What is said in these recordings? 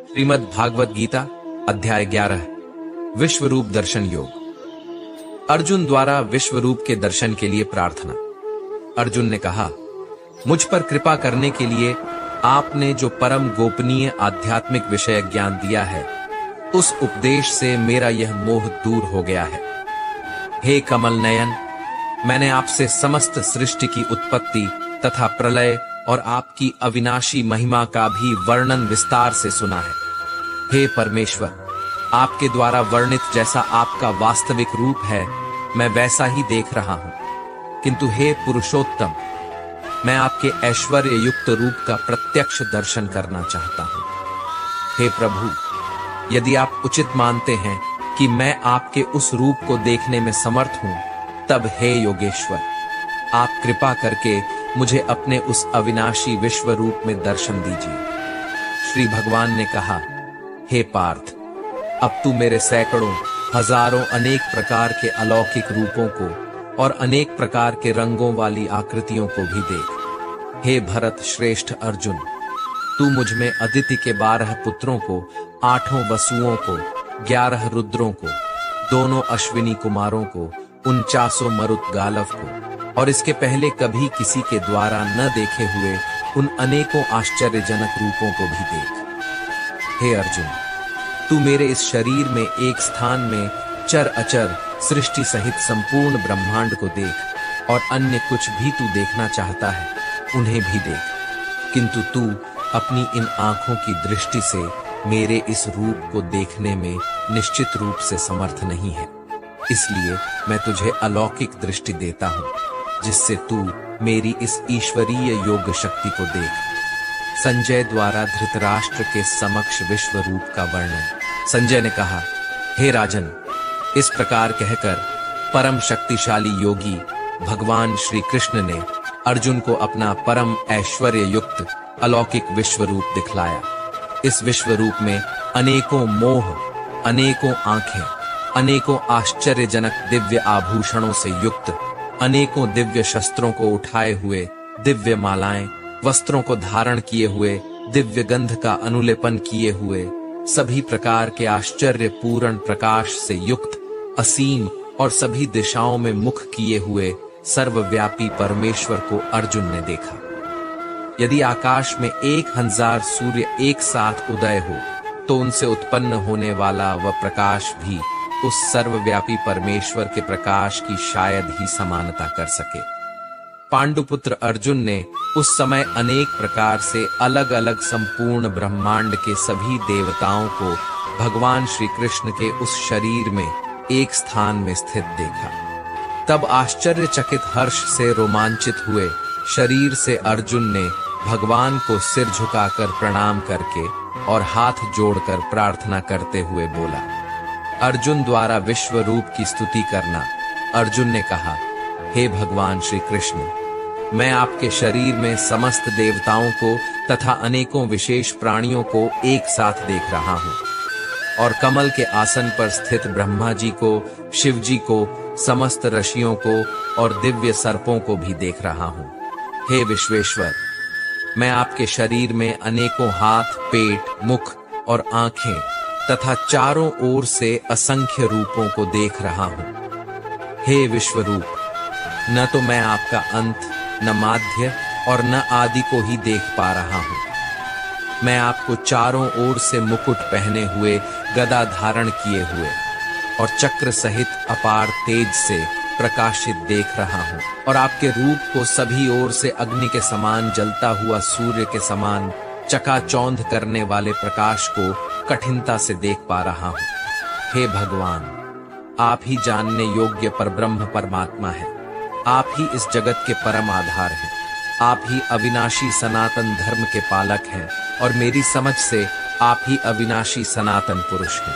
श्रीमद् भागवत गीता अध्याय 11 विश्वरूप दर्शन योग। अर्जुन द्वारा विश्वरूप के दर्शन के लिए प्रार्थना। अर्जुन ने कहा, मुझ पर कृपा करने के लिए आपने जो परम गोपनीय आध्यात्मिक विषय ज्ञान दिया है, उस उपदेश से मेरा यह मोह दूर हो गया है। हे कमल नयन, मैंने आपसे समस्त सृष्टि की उत्पत्ति तथा प्रलय और आपकी अविनाशी महिमा का भी वर्णन विस्तार से सुना है। हे परमेश्वर, आपके द्वारा वर्णित जैसा आपका वास्तविक रूप है, मैं वैसा ही देख रहा हूं। किंतु हे पुरुषोत्तम, मैं आपके ऐश्वर्य युक्त रूप का प्रत्यक्ष दर्शन करना चाहता हूं। हे प्रभु, यदि आप उचित मानते हैं कि मैं आपके उस रूप को देखने में समर्थ हूं, तब हे योगेश्वर, आप कृपा करके मुझे अपने उस अविनाशी विश्व रूप में दर्शन दीजिए। श्री भगवान ने कहा, हे पार्थ, अब तू मेरे सैकड़ों हजारों अनेक प्रकार के अलौकिक रूपों को और अनेक प्रकार के रंगों वाली आकृतियों को भी देख। हे भरत श्रेष्ठ अर्जुन, तू मुझ में अदिति के 12 पुत्रों को, 8 वसुओं को, 11 रुद्रों को, 2 अश्विनी कुमारों को, 49 मरुत गालव को और इसके पहले कभी किसी के द्वारा न देखे हुए उन अनेकों आश्चर्यजनक रूपों को भी देख। हे अर्जुन, तू मेरे इस शरीर में एक स्थान में चर अचर सृष्टि सहित संपूर्ण ब्रह्मांड को देख, और अन्य कुछ भी तू देखना चाहता है उन्हें भी देख। किंतु तू अपनी इन आंखों की दृष्टि से मेरे इस रूप को देखने में निश्चित रूप से समर्थ नहीं है। इसलिए मैं तुझे अलौकिक दृष्टि देता हूं, जिससे तू मेरी इस ईश्वरीय योग शक्ति को देख। संजय द्वारा धृतराष्ट्र के समक्ष विश्व रूप का वर्णन। संजय ने कहा, हे राजन, इस प्रकार कहकर परम शक्तिशाली योगी भगवान श्री कृष्ण ने अर्जुन को अपना परम ऐश्वर्य युक्त अलौकिक विश्व रूप दिखलाया। इस विश्व रूप में अनेकों मोह, अनेकों आंखें, अनेकों आश्चर्यजनक दिव्य आभूषणों से युक्त, अनेकों दिव्य शस्त्रों को उठाए हुए, दिव्य मालाएं, वस्त्रों को धारण किए हुए, दिव्य गंध का अनुलेपन किए हुए, सभी प्रकार के आश्चर्य पूर्ण प्रकाश से युक्त, असीम और सभी दिशाओं में मुख किए हुए सर्वव्यापी परमेश्वर को अर्जुन ने देखा। यदि आकाश में 1000 सूर्य एक साथ उदय हो, तो उनसे उत्पन्न होने वाला वह प्रकाश भी उस सर्वव्यापी परमेश्वर के प्रकाश की शायद ही समानता कर सके। पांडुपुत्र अर्जुन ने उस समय अनेक प्रकार से अलग अलग संपूर्ण ब्रह्मांड के सभी देवताओं को भगवान श्री कृष्ण के उस शरीर में एक स्थान में स्थित देखा। तब आश्चर्यचकित हर्ष से रोमांचित हुए शरीर से अर्जुन ने भगवान को सिर झुकाकर प्रणाम करके और हाथ जोड़कर प्रार्थना करते हुए बोला। अर्जुन द्वारा विश्व रूप की स्तुति करना। अर्जुन ने कहा, हे भगवान श्री कृष्ण, मैं आपके शरीर में समस्त देवताओं को तथा अनेकों विशेष प्राणियों को एक साथ देख रहा हूं, और कमल के आसन पर स्थित ब्रह्मा जी को, शिव जी को, समस्त ऋषियों को और दिव्य सर्पों को भी देख रहा हूं। हे विश्वेश्वर, मैं आपके शरीर में अनेकों हाथ, पेट, मुख और आंखें तथा चारों ओर से असंख्य रूपों को देख रहा हूं। हे विश्वरूप, न तो मैं आपका अंत, न माध्य और न आदि को ही देख पा रहा हूं। मैं आपको चारों ओर से मुकुट पहने हुए, गदा धारण किए हुए और चक्र सहित अपार तेज से प्रकाशित देख रहा हूं, और आपके रूप को सभी ओर से अग्नि के समान जलता हुआ सूर्य के समान चकाचौंध करने वाले प्रकाश को कठिनता से देख पा रहा हूं। हे भगवान, आप ही जानने योग्य परब्रह्म परमात्मा है। आप ही इस जगत के परम आधार हैं। आप ही अविनाशी सनातन धर्म के पालक हैं, और मेरी समझ से आप ही अविनाशी सनातन पुरुष हैं।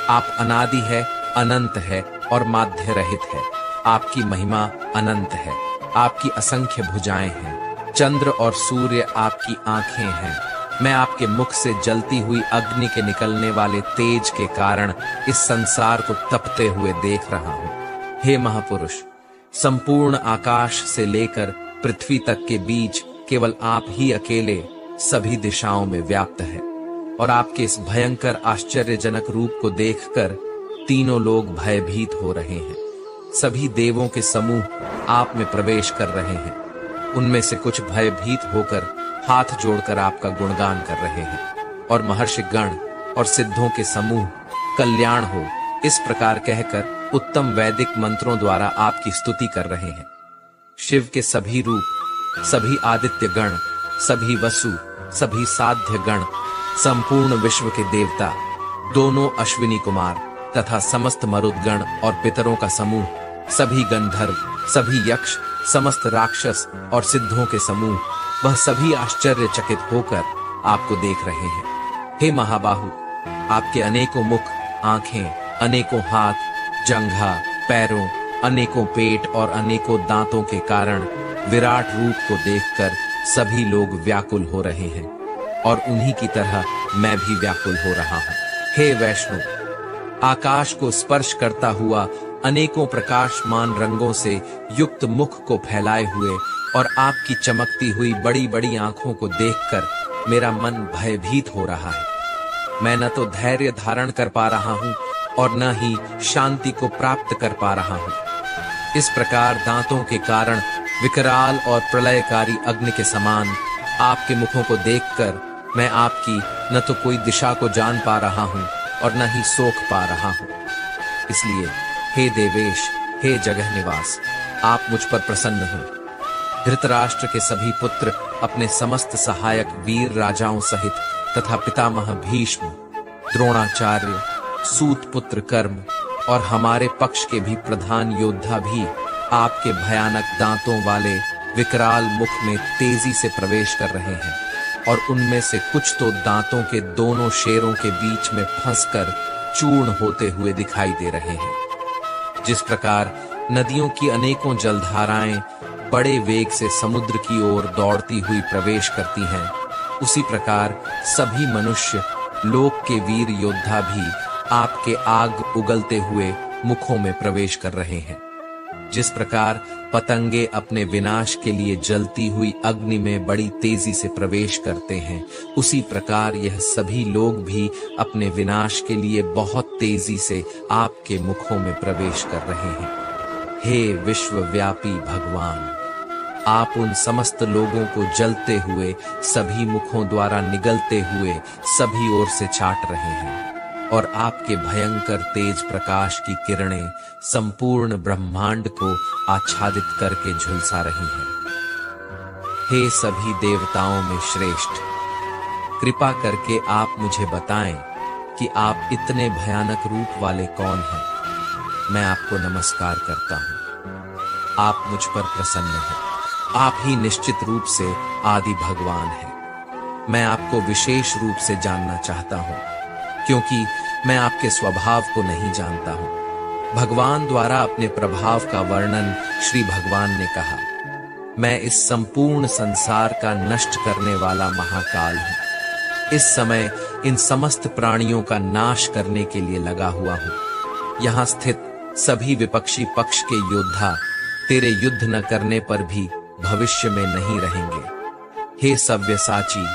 आप अनादि है, अनंत है और माध्य रहित है। आपकी महिमा अनंत है। आपकी असंख्य भुजाएं हैं। चंद्र और सूर्य आपकी आंखें हैं। मैं आपके मुख से जलती हुई अग्नि के निकलने वाले तेज के कारण इस संसार को तपते हुए देख रहा हूं। हे महापुरुष, संपूर्ण आकाश से लेकर पृथ्वी तक के बीच केवल आप ही अकेले सभी दिशाओं में व्याप्त है। और आपके इस भयंकर आश्चर्यजनक रूप को देखकर तीनों लोग भयभीत हो रहे हैं। सभी देवों के समूह आप में प्रवेश कर रहे हैं। उनमें से कुछ भयभीत होकर हाथ जोड़कर आपका गुणगान कर रहे हैं और महर्षि गण और सिद्धों के समूह कल्याण हो इस प्रकार कहकर उत्तम वैदिक मंत्रों द्वारा आपकी स्तुति कर रहे हैं। शिव के सभी रूप, सभी आदित्य गण, सभी वसु, सभी साध्य गण, संपूर्ण विश्व के देवता, दोनों अश्विनी कुमार तथा समस्त मरुदगण और पितरों का समूह, सभी गंधर्व, सभी यक्ष, समस्त राक्षस और सिद्धों के समूह, वह सभी आश्चर्यचकित होकर आपको देख रहे हैं। हे महाबाहु, आपके अनेकों मुख, आंखें, अनेकों हाथ, जंघा, पैरों, अनेकों पेट और अनेकों दांतों के कारण विराट रूप को देखकर सभी लोग व्याकुल हो रहे हैं और उन्हीं की तरह मैं भी व्याकुल हो रहा हूं। हे वैष्णो, आकाश को स्पर्श करता हुआ अनेकों प्रकाशमान रंगों से युक्त मुख को फैलाए हुए और आपकी चमकती हुई बड़ी बड़ी आंखों को देखकर मेरा मन भयभीत हो रहा है। मैं न तो धैर्य धारण कर पा रहा हूं और न ही शांति को प्राप्त कर पा रहा हूं। इस प्रकार दांतों के कारण विकराल और प्रलयकारी अग्नि के समान आपके मुखों को देखकर मैं आपकी न तो कोई दिशा को जान पा रहा हूं और न ही सोख पा रहा हूं। इसलिए हे देवेश, हे जगह निवास, आप मुझ पर प्रसन्न हो। धृतराष्ट्र के सभी पुत्र अपने समस्त सहायक वीर राजाओं सहित तथा पितामह भीष्म, द्रोणाचार्य, सूत पुत्र कर्म और हमारे पक्ष के भी प्रधान योद्धा भी आपके भयानक दांतों वाले विकराल मुख में तेजी से प्रवेश कर रहे हैं और उनमें से कुछ तो दांतों के दोनों शेरों के बीच में फंसकर चूर्ण होते हुए दिखाई दे रहे हैं। जिस प्रकार नदियों की अनेकों जलधाराएं बड़े वेग से समुद्र की ओर दौड़ती हुई प्रवेश करती हैं, उसी प्रकार सभी मनुष्य लोक के वीर योद्धा भी आपके आग उगलते हुए मुखों में प्रवेश कर रहे हैं। जिस प्रकार पतंगे अपने विनाश के लिए जलती हुई अग्नि में बड़ी तेजी से प्रवेश करते हैं, उसी प्रकार यह सभी लोग भी अपने विनाश के लिए बहुत तेजी से आपके मुखों में प्रवेश कर रहे हैं। हे विश्वव्यापी भगवान, आप उन समस्त लोगों को जलते हुए सभी मुखों द्वारा निगलते हुए सभी ओर से चाट रहे हैं और आपके भयंकर तेज प्रकाश की किरणें संपूर्ण ब्रह्मांड को आच्छादित करके झुलसा रही हैं। हे सभी देवताओं में श्रेष्ठ, कृपा करके आप मुझे बताएं कि आप इतने भयानक रूप वाले कौन हैं। मैं आपको नमस्कार करता हूं। आप मुझ पर प्रसन्न हैं। आप ही निश्चित रूप से आदि भगवान हैं। मैं आपको विशेष रूप से जानना चाहता हूं, क्योंकि मैं आपके स्वभाव को नहीं जानता हूं। भगवान द्वारा अपने प्रभाव का वर्णन श्री भगवान ने कहा, मैं इस संपूर्ण संसार का नष्ट करने वाला महाकाल हूं। इस समय इन समस्त प्राणियों का नाश करने के लिए लगा हुआ हूं। यहाँ स्थित सभी विपक्षी पक्ष के योद्धा तेरे युद्ध न करने पर भी भविष्य में नहीं रहेंगे। हे सव्यसाची,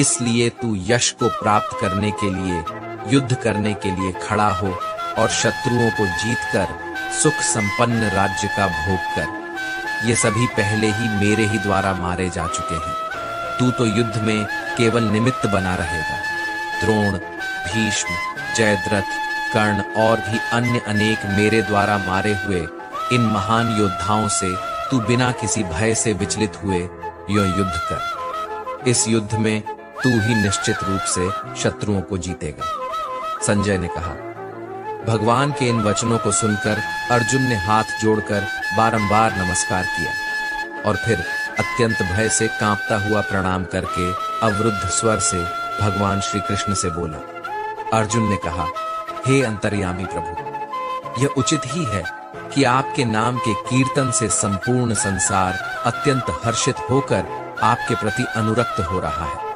इसलिए तू यश को प्राप्त करने के लिए युद्ध करने के लिए खड़ा हो और शत्रुओं को जीतकर सुख संपन्न राज्य का भोग कर। ये सभी पहले ही मेरे ही द्वारा मारे जा चुके हैं। तू तो युद्ध में केवल निमित्त बना रहेगा। द्रोण, भीष्म, जयद्रथ, कर्ण और भी अन्य अनेक मेरे द्वारा मारे हुए इन महान योद्धाओं से तू बिना किसी भय से विचलित हुए यो युद्ध कर। इस युद्ध में तू ही निश्चित रूप से शत्रुओं को जीतेगा। संजय ने कहा। भगवान के इन वचनों को सुनकर अर्जुन ने हाथ जोड़कर बारंबार नमस्कार किया और फिर अत्यंत भय से कांपता हुआ प्रणाम करके अवरुद्ध स्वर से भगवान श्री कृष्ण से बोला। अर्जुन ने कहा, हे अंतर्यामी प्रभु, यह उचित ही है कि आपके नाम के कीर्तन से संपूर्ण संसार अत्यंत हर्षित होकर आपके प्रति अनुरक्त हो रहा है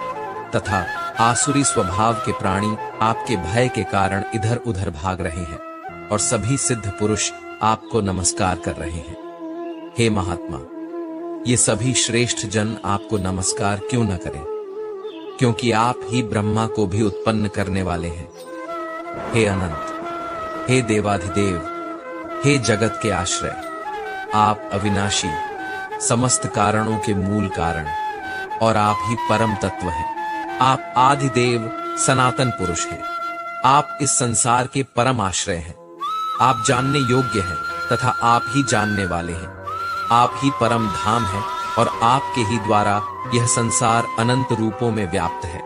तथा आसुरी स्वभाव के प्राणी आपके भय के कारण इधर उधर भाग रहे हैं और सभी सिद्ध पुरुष आपको नमस्कार कर रहे हैं। हे महात्मा, ये सभी श्रेष्ठ जन आपको नमस्कार क्यों न करें? क्योंकि आप ही ब्रह्मा को भी उत्पन्न करने वाले हैं। हे अनंत, हे देवाधिदेव, हे जगत के आश्रय, आप अविनाशी, समस्त कारणों के मूल कारण और आप ही परम तत्व हैं। आप आदिदेव सनातन पुरुष हैं। आप इस संसार के परम आश्रय हैं। आप जानने योग्य हैं तथा आप ही जानने वाले हैं। आप ही परम धाम हैं और आपके ही द्वारा यह संसार अनंत रूपों में व्याप्त है।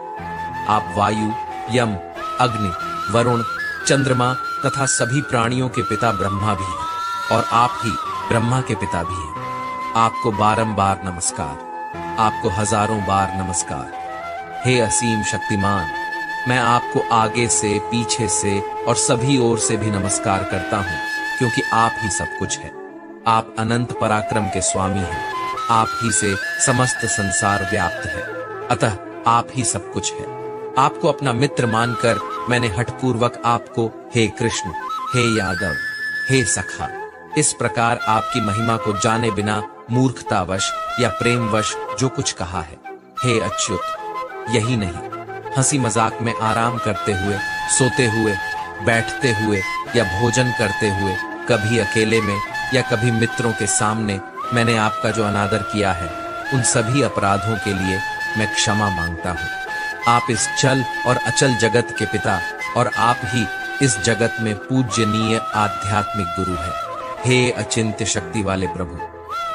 आप वायु, यम, अग्नि, वरुण, चंद्रमा तथा सभी प्राणियों के पिता ब्रह्मा भी हैं और आप ही ब्रह्मा के पिता भी हैं। आपको बारंबार नमस्कार, आपको हजारों बार नमस्कार। हे असीम शक्तिमान, मैं आपको आगे से, पीछे से और सभी ओर से भी नमस्कार करता हूं, क्योंकि आप ही सब कुछ है। आप अनंत पराक्रम के स्वामी हैं। आप ही से समस्त संसार व्याप्त है, अतः आप ही सब कुछ है। आपको अपना मित्र मानकर मैंने हठपूर्वक आपको हे कृष्ण, हे यादव, हे सखा, इस प्रकार आपकी महिमा को जाने बिना मूर्खतावश या प्रेमवश जो कुछ कहा है। हे अच्युत, यही नहीं, हंसी मजाक में आराम करते हुए, सोते हुए, बैठते हुए या भोजन करते हुए, कभी अकेले में या कभी मित्रों के सामने मैंने आपका जो अनादर किया है, उन सभी अपराधों के लिए मैं क्षमा मांगता हूँ। आप इस चल और अचल जगत के पिता और आप ही इस जगत में पूज्यनीय आध्यात्मिक गुरु हैं। हे अचिंत्य शक्ति वाले प्रभु,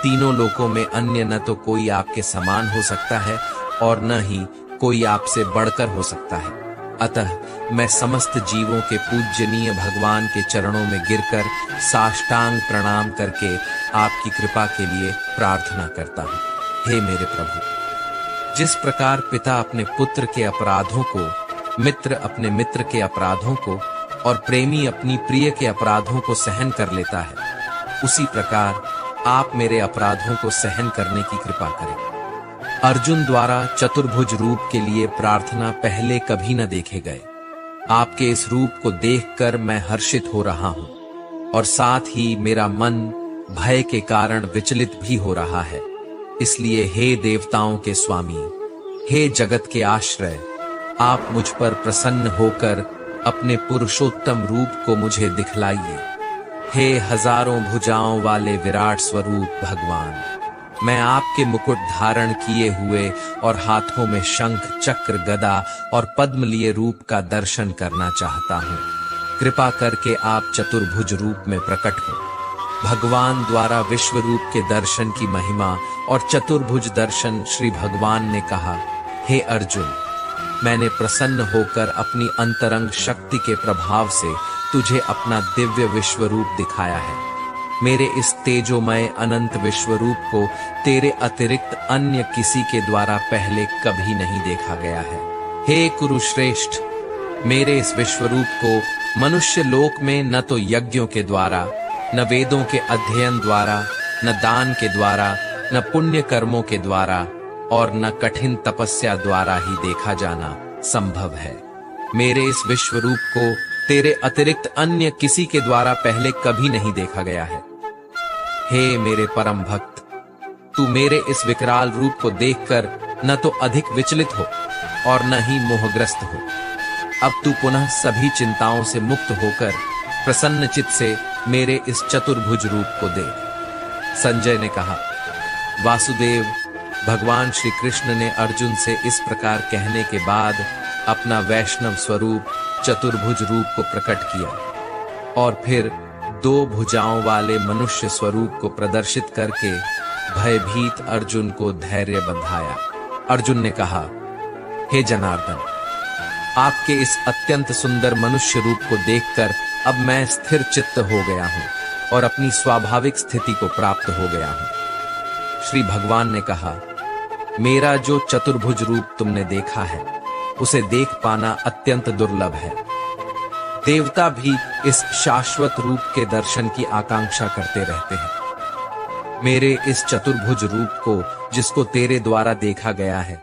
तीनों लोकों में अन्य न तो कोई आपके समान हो सकता है और न ही कोई आपसे बढ़कर हो सकता है। अतः मैं समस्त जीवों के पूज्यनीय भगवान के चरणों में गिरकर साष्टांग प्रणाम करके आपकी कृपा के लिए प्रार्थना करता हूँ। हे मेरे प्रभु, जिस प्रकार पिता अपने पुत्र के अपराधों को, मित्र अपने मित्र के अपराधों को और प्रेमी अपनी प्रिय के अपराधों को सहन कर लेता है, उसी प्रकार आप मेरे अपराधों को सहन करने की कृपा करें। अर्जुन द्वारा चतुर्भुज रूप के लिए प्रार्थना पहले कभी न देखे गए। आपके इस रूप को देखकर मैं हर्षित हो रहा हूं और साथ ही मेरा मन भय के कारण विचलित भी हो रहा है। इसलिए हे देवताओं के स्वामी, हे जगत के आश्रय, आप मुझ पर प्रसन्न होकर अपने पुरुषोत्तम रूप को मुझे दिखलाइए। हे हजारों भुजाओं वाले विराट स्वरूप भगवान, मैं आपके मुकुट धारण किए हुए और हाथों में शंख, चक्र, गदा और पद्म लिए रूप का दर्शन करना चाहता हूँ। कृपा करके आप चतुर्भुज रूप में प्रकट हो। भगवान द्वारा विश्व रूप के दर्शन की महिमा और चतुर्भुज दर्शन श्री भगवान ने कहा, हे अर्जुन, मैंने प्रसन्न होकर अपनी अंतरंग शक्ति के प्रभाव से तुझे अपना दिव्य विश्व रूप दिखाया है। मेरे इस तेजोमय अनंत विश्व रूप को तेरे अतिरिक्त अन्य किसी के द्वारा पहले कभी नहीं देखा गया है। हे कुरुश्रेष्ठ, मेरे इस विश्व रूप को मनुष्य लोक में न तो यज्ञों के द्वारा, न वेदों के अध्ययन द्वारा, न दान के द्वारा, न पुण्य कर्मों के द्वारा और न कठिन तपस्या द्वारा ही देखा जाना संभव है। मेरे इस विश्व रूप को तेरे अतिरिक्त अन्य किसी के द्वारा पहले कभी नहीं देखा गया है। हे मेरे परम भक्त, तू मेरे इस विकराल रूप को देखकर न तो अधिक विचलित हो और न ही मोहग्रस्त हो। अब तू पुनः सभी चिंताओं से मुक्त होकर प्रसन्न चित्त से मेरे इस चतुर्भुज रूप को देख। संजय ने कहा, वासुदेव, भगवान श्री कृष्ण ने अर्जुन से इस प्रकार कहने के बाद अपना वैष्णव स्वरूप चतुर्भुज रूप को प्रकट किया और फिर दो भुजाओं वाले मनुष्य स्वरूप को प्रदर्शित करके भयभीत अर्जुन को धैर्य बंधाया। अर्जुन ने कहा, हे जनार्दन, आपके इस अत्यंत सुंदर मनुष्य रूप को देखकर अब मैं स्थिर चित्त हो गया हूं और अपनी स्वाभाविक स्थिति को प्राप्त हो गया हूं। श्री भगवान ने कहा, मेरा जो चतुर्भुज रूप तुमने देखा है, उसे देख पाना अत्यंत दुर्लभ है। देवता भी इस शाश्वत रूप के दर्शन की आकांक्षा करते रहते हैं। मेरे इस चतुर्भुज रूप को, जिसको तेरे द्वारा देखा गया है,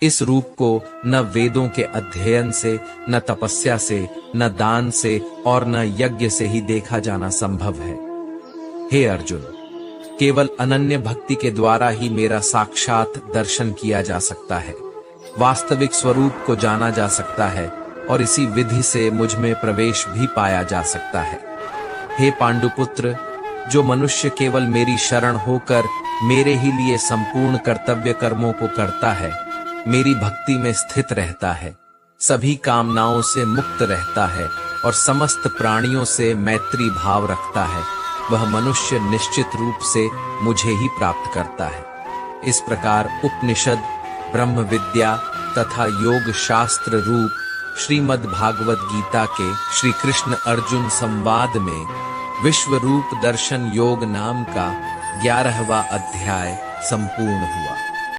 इस रूप को न वेदों के अध्ययन से, न तपस्या से, न दान से और न यज्ञ से ही देखा जाना संभव है। हे अर्जुन, केवल अनन्य भक्ति के द्वारा ही मेरा साक्षात दर्शन किया जा सकता है। वास्तविक स्वरूप को जाना जा सकता है और इसी विधि से मुझ में प्रवेश भी पाया जा सकता है। हे पांडुपुत्र, जो मनुष्य केवल मेरी शरण होकर मेरे ही लिए संपूर्ण कर्तव्य कर्मों को करता है, मेरी भक्ति में स्थित रहता है, सभी कामनाओं से मुक्त रहता है और समस्त प्राणियों से मैत्री भाव रखता है, वह मनुष्य निश्चित रूप से मुझे ही प्राप्त करता है। इस प्रकार उपनिषद, ब्रह्म विद्या तथा योग शास्त्र रूप श्रीमद् भागवत गीता के श्री कृष्ण अर्जुन संवाद में विश्व रूप दर्शन योग नाम का 11वां अध्याय संपूर्ण हुआ।